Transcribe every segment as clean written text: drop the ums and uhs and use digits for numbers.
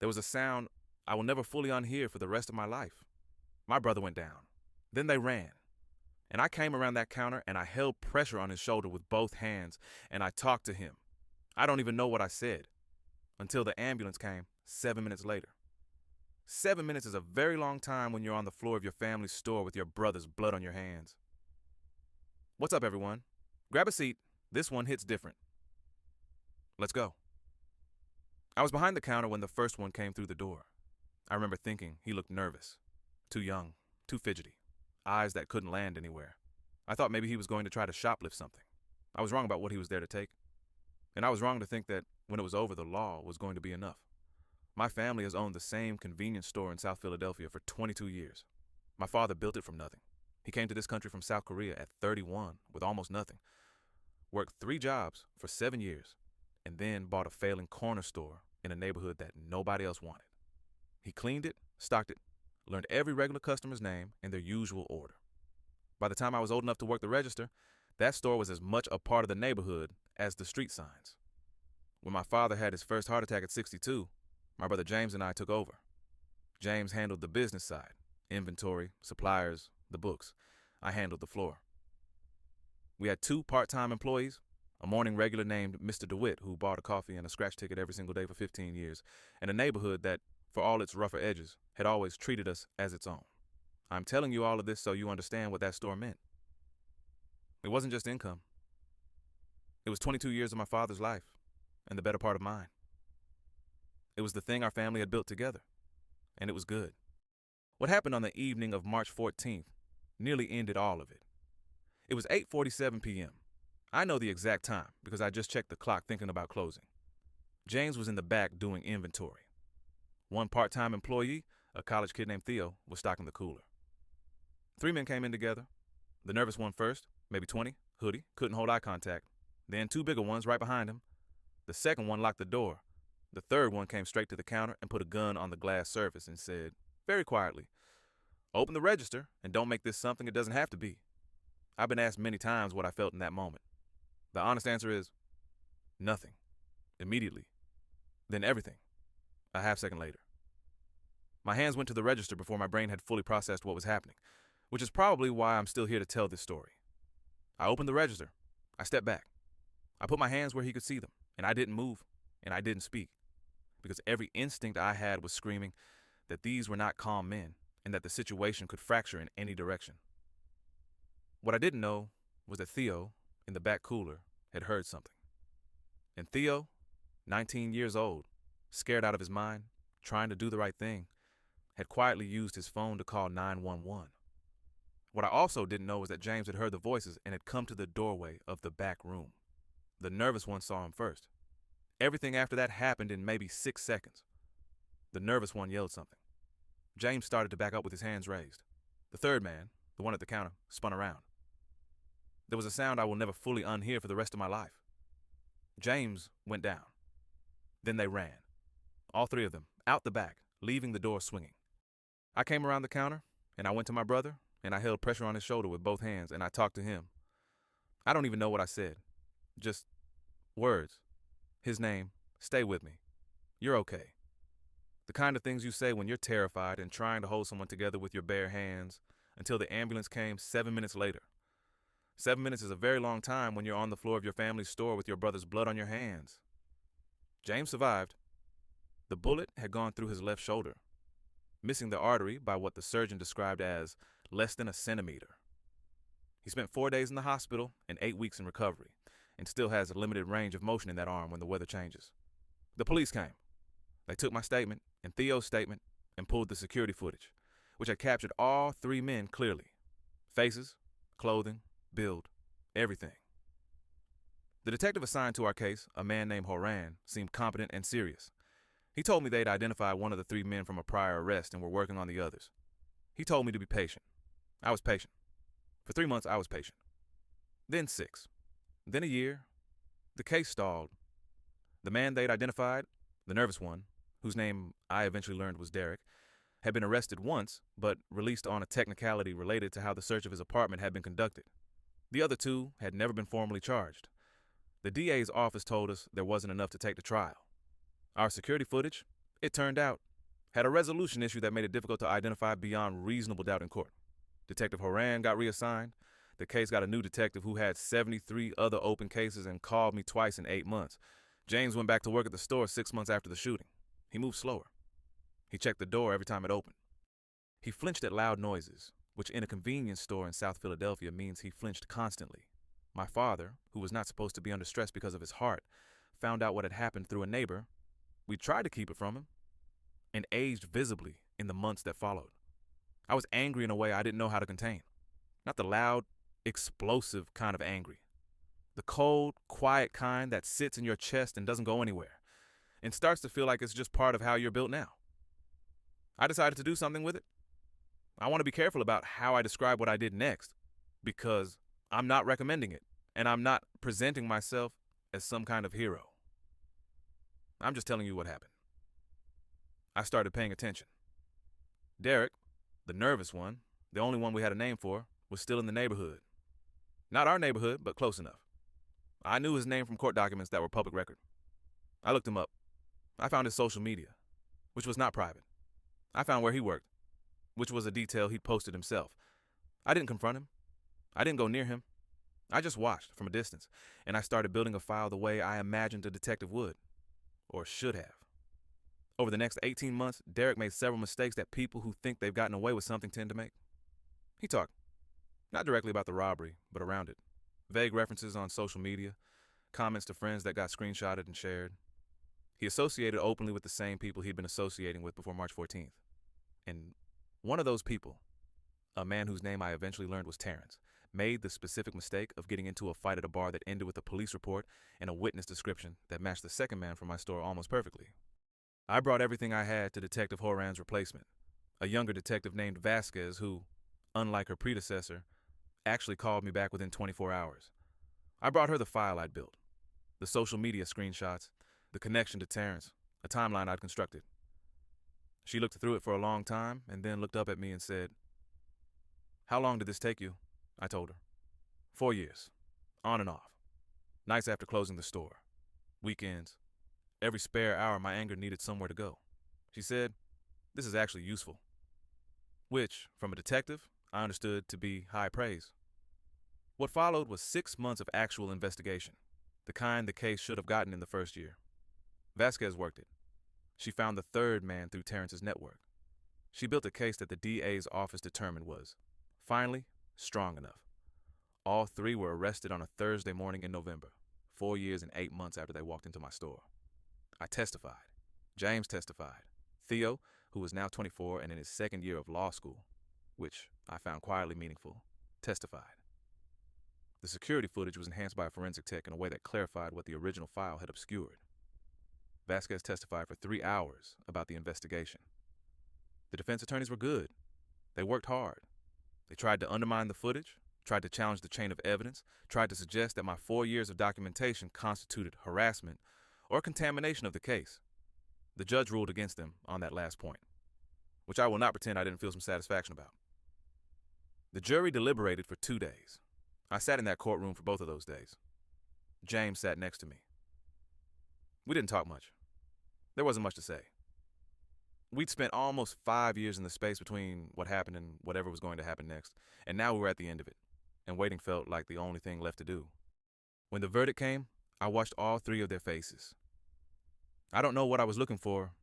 There was a sound I will never fully unhear for the rest of my life. My brother went down. Then they ran. And I came around that counter and I held pressure on his shoulder with both hands and I talked to him. I don't even know what I said until the ambulance came 7 minutes later. 7 minutes is a very long time when you're on the floor of your family's store with your brother's blood on your hands. What's up, everyone? Grab a seat. This one hits different. Let's go. I was behind the counter when the first one came through the door. I remember thinking he looked nervous, too young, too fidgety, eyes that couldn't land anywhere. I thought maybe he was going to try to shoplift something. I was wrong about what he was there to take. And I was wrong to think that when it was over, the law was going to be enough. My family has owned the same convenience store in South Philadelphia for 22 years. My father built it from nothing. He came to this country from South Korea at 31 with almost nothing, worked 3 jobs for 7 years, and then bought a failing corner store in a neighborhood that nobody else wanted. He cleaned it, stocked it, learned every regular customer's name and their usual order. By the time I was old enough to work the register, that store was as much a part of the neighborhood as the street signs. When my father had his first heart attack at 62, my brother James and I took over. James handled the business side, inventory, suppliers, the books. I handled the floor. We had 2 part-time employees, a morning regular named Mr. DeWitt, who bought a coffee and a scratch ticket every single day for 15 years, and a neighborhood that, for all its rougher edges, had always treated us as its own. I'm telling you all of this so you understand what that store meant. It wasn't just income. It was 22 years of my father's life, and the better part of mine. It was the thing our family had built together, and it was good. What happened on the evening of March 14th nearly ended all of it. It was 8:47 p.m. I know the exact time because I just checked the clock thinking about closing. James was in the back doing inventory. One part-time employee, a college kid named Theo, was stocking the cooler. 3 men came in together. The nervous one first, maybe 20, hoodie, couldn't hold eye contact. Then 2 bigger ones right behind him. The second one locked the door. The third one came straight to the counter and put a gun on the glass surface and said, very quietly, "Open the register and don't make this something it doesn't have to be." I've been asked many times what I felt in that moment. The honest answer is nothing. Immediately. Then everything. A half second later. My hands went to the register before my brain had fully processed what was happening, which is probably why I'm still here to tell this story. I opened the register. I stepped back. I put my hands where he could see them, and I didn't move, and I didn't speak, because every instinct I had was screaming that these were not calm men and that the situation could fracture in any direction. What I didn't know was that Theo, in the back cooler, had heard something. And Theo, 19 years old, scared out of his mind, trying to do the right thing, had quietly used his phone to call 911. What I also didn't know was that James had heard the voices and had come to the doorway of the back room. The nervous one saw him first. Everything after that happened in maybe 6 seconds. The nervous one yelled something. James started to back up with his hands raised. The third man, the one at the counter, spun around. There was a sound I will never fully unhear for the rest of my life. James went down. Then they ran. All 3 of them, out the back, leaving the door swinging. I came around the counter, and I went to my brother, and I held pressure on his shoulder with both hands, and I talked to him. I don't even know what I said. Just words. His name, stay with me. You're okay. The kind of things you say when you're terrified and trying to hold someone together with your bare hands until the ambulance came 7 minutes later. 7 minutes is a very long time when you're on the floor of your family's store with your brother's blood on your hands. James survived. The bullet had gone through his left shoulder, missing the artery by what the surgeon described as less than a centimeter. He spent 4 days in the hospital and 8 weeks in recovery, and still has a limited range of motion in that arm when the weather changes. The police came. They took my statement and Theo's statement and pulled the security footage, which had captured all 3 men clearly. Faces, clothing, build, everything. The detective assigned to our case, a man named Horan, seemed competent and serious. He told me they'd identified one of the 3 men from a prior arrest and were working on the others. He told me to be patient. I was patient. For 3 months, I was patient. Then 6. Then a year. The case stalled. The man they'd identified, the nervous one, whose name I eventually learned was Derek, had been arrested once, but released on a technicality related to how the search of his apartment had been conducted. The other 2 had never been formally charged. The DA's office told us there wasn't enough to take to trial. Our security footage, it turned out, had a resolution issue that made it difficult to identify beyond reasonable doubt in court. Detective Horan got reassigned. The case got a new detective who had 73 other open cases and called me twice in 8 months. James went back to work at the store 6 months after the shooting. He moved slower. He checked the door every time it opened. He flinched at loud noises, which in a convenience store in South Philadelphia means he flinched constantly. My father, who was not supposed to be under stress because of his heart, found out what had happened through a neighbor. We tried to keep it from him, and aged visibly in the months that followed. I was angry in a way I didn't know how to contain. Not the loud, explosive kind of angry. The cold, quiet kind that sits in your chest and doesn't go anywhere, and starts to feel like it's just part of how you're built now. I decided to do something with it. I want to be careful about how I describe what I did next, because I'm not recommending it, and I'm not presenting myself as some kind of hero. I'm just telling you what happened. I started paying attention. Derek, the nervous one, the only one we had a name for, was still in the neighborhood. Not our neighborhood, but close enough. I knew his name from court documents that were public record. I looked him up. I found his social media, which was not private. I found where he worked, which was a detail he'd posted himself. I didn't confront him. I didn't go near him. I just watched from a distance, and I started building a file the way I imagined a detective would, or should have. Over the next 18 months, Derek made several mistakes that people who think they've gotten away with something tend to make. He talked, not directly about the robbery, but around it. Vague references on social media, comments to friends that got screenshotted and shared. He associated openly with the same people he'd been associating with before March 14th. And one of those people, a man whose name I eventually learned was Terrence, made the specific mistake of getting into a fight at a bar that ended with a police report and a witness description that matched the second man from my store almost perfectly. I brought everything I had to Detective Horan's replacement, a younger detective named Vasquez who, unlike her predecessor, actually called me back within 24 hours. I brought her the file I'd built, the social media screenshots, the connection to Terrence, a timeline I'd constructed. She looked through it for a long time and then looked up at me and said, "How long did this take you?" I told her. 4 years, on and off. Nights after closing the store, weekends, every spare hour my anger needed somewhere to go. She said, "This is actually useful," which, from a detective, I understood to be high praise. What followed was 6 months of actual investigation, the kind the case should have gotten in the first year. Vasquez worked it. She found the third man through Terrence's network. She built a case that the DA's office determined was, finally, strong enough. All three were arrested on a Thursday morning in November, 4 years and 8 months after they walked into my store. I testified. James testified. Theo, who was now 24 and in his second year of law school, which I found quietly meaningful, testified. The security footage was enhanced by a forensic tech in a way that clarified what the original file had obscured. Vasquez testified for 3 hours about the investigation. The defense attorneys were good. They worked hard. They tried to undermine the footage, tried to challenge the chain of evidence, tried to suggest that my 4 years of documentation constituted harassment or contamination of the case. The judge ruled against them on that last point, which I will not pretend I didn't feel some satisfaction about. The jury deliberated for 2 days. I sat in that courtroom for both of those days. James sat next to me. We didn't talk much. There wasn't much to say. We'd spent almost 5 years in the space between what happened and whatever was going to happen next, and now we were at the end of it, and waiting felt like the only thing left to do. When the verdict came, I watched all three of their faces. I don't know what I was looking for.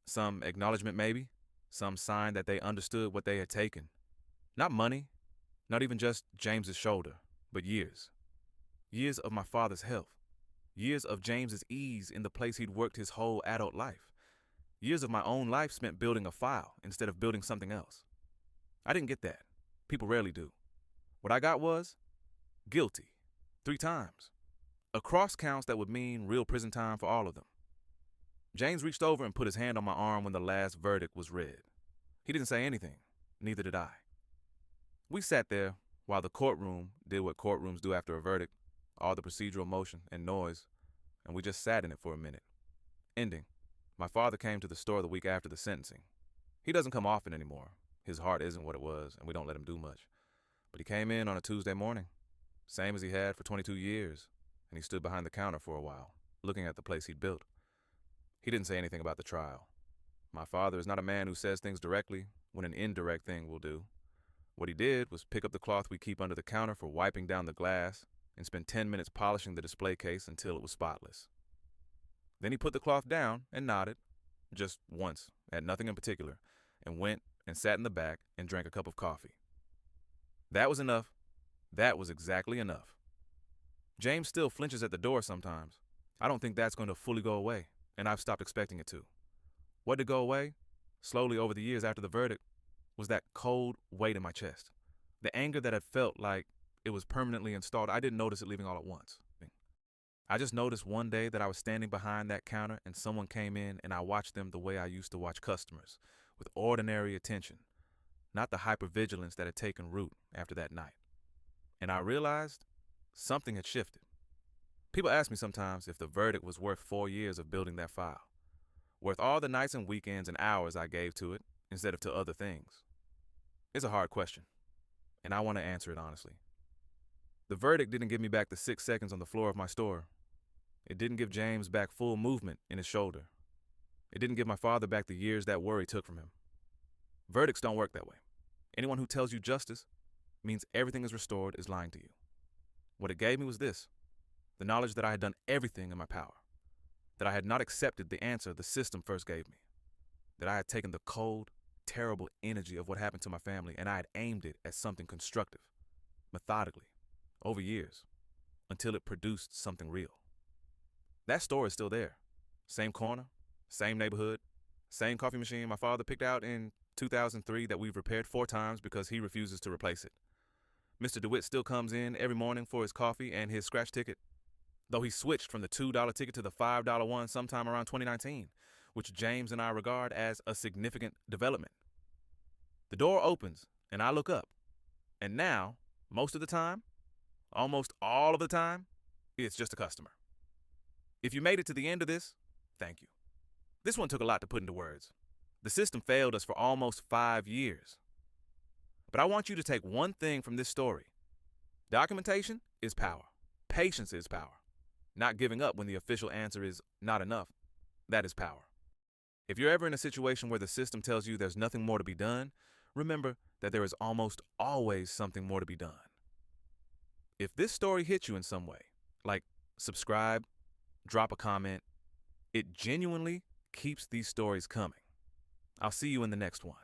Some acknowledgement maybe, some sign that they understood what they had taken. Not money, not even just James's shoulder, but years. Years of my father's health. Years of James's ease in the place he'd worked his whole adult life. Years of my own life spent building a file instead of building something else. I didn't get that. People rarely do. What I got was guilty. 3 times. Across counts that would mean real prison time for all of them. James reached over and put his hand on my arm when the last verdict was read. He didn't say anything. Neither did I. We sat there while the courtroom did what courtrooms do after a verdict, all the procedural motion and noise, and we just sat in it for a minute. Ending. My father came to the store the week after the sentencing. He doesn't come often anymore. His heart isn't what it was, and we don't let him do much. But he came in on a Tuesday morning, same as he had for 22 years, and he stood behind the counter for a while, looking at the place he'd built. He didn't say anything about the trial. My father is not a man who says things directly when an indirect thing will do. What he did was pick up the cloth we keep under the counter for wiping down the glass and spend 10 minutes polishing the display case until it was spotless. Then he put the cloth down and nodded, just once, at nothing in particular, and went and sat in the back and drank a cup of coffee. That was enough. That was exactly enough. James still flinches at the door sometimes. I don't think that's going to fully go away, and I've stopped expecting it to. What did go away, slowly over the years after the verdict, was that cold weight in my chest. The anger that had felt like it was permanently installed, I didn't notice it leaving all at once. I just noticed one day that I was standing behind that counter and someone came in and I watched them the way I used to watch customers, with ordinary attention, not the hypervigilance that had taken root after that night. And I realized something had shifted. People ask me sometimes if the verdict was worth 4 years of building that file, worth all the nights and weekends and hours I gave to it instead of to other things. It's a hard question, and I want to answer it honestly. The verdict didn't give me back the 6 seconds on the floor of my store. It didn't give James back full movement in his shoulder. It didn't give my father back the years that worry took from him. Verdicts don't work that way. Anyone who tells you justice means everything is restored is lying to you. What it gave me was this: the knowledge that I had done everything in my power, that I had not accepted the answer the system first gave me, that I had taken the cold, terrible energy of what happened to my family and I had aimed it at something constructive, methodically, over years, until it produced something real. That store is still there. Same corner, same neighborhood, same coffee machine my father picked out in 2003 that we've repaired 4 times because he refuses to replace it. Mr. DeWitt still comes in every morning for his coffee and his scratch ticket, though he switched from the $2 ticket to the $5 one sometime around 2019, which James and I regard as a significant development. The door opens and I look up, and now, most of the time, almost all of the time, it's just a customer. If you made it to the end of this, thank you. This one took a lot to put into words. The system failed us for almost 5 years. But I want you to take one thing from this story. Documentation is power. Patience is power. Not giving up when the official answer is not enough, that is power. If you're ever in a situation where the system tells you there's nothing more to be done, remember that there is almost always something more to be done. If this story hits you in some way, like subscribe, drop a comment, it genuinely keeps these stories coming. I'll see you in the next one.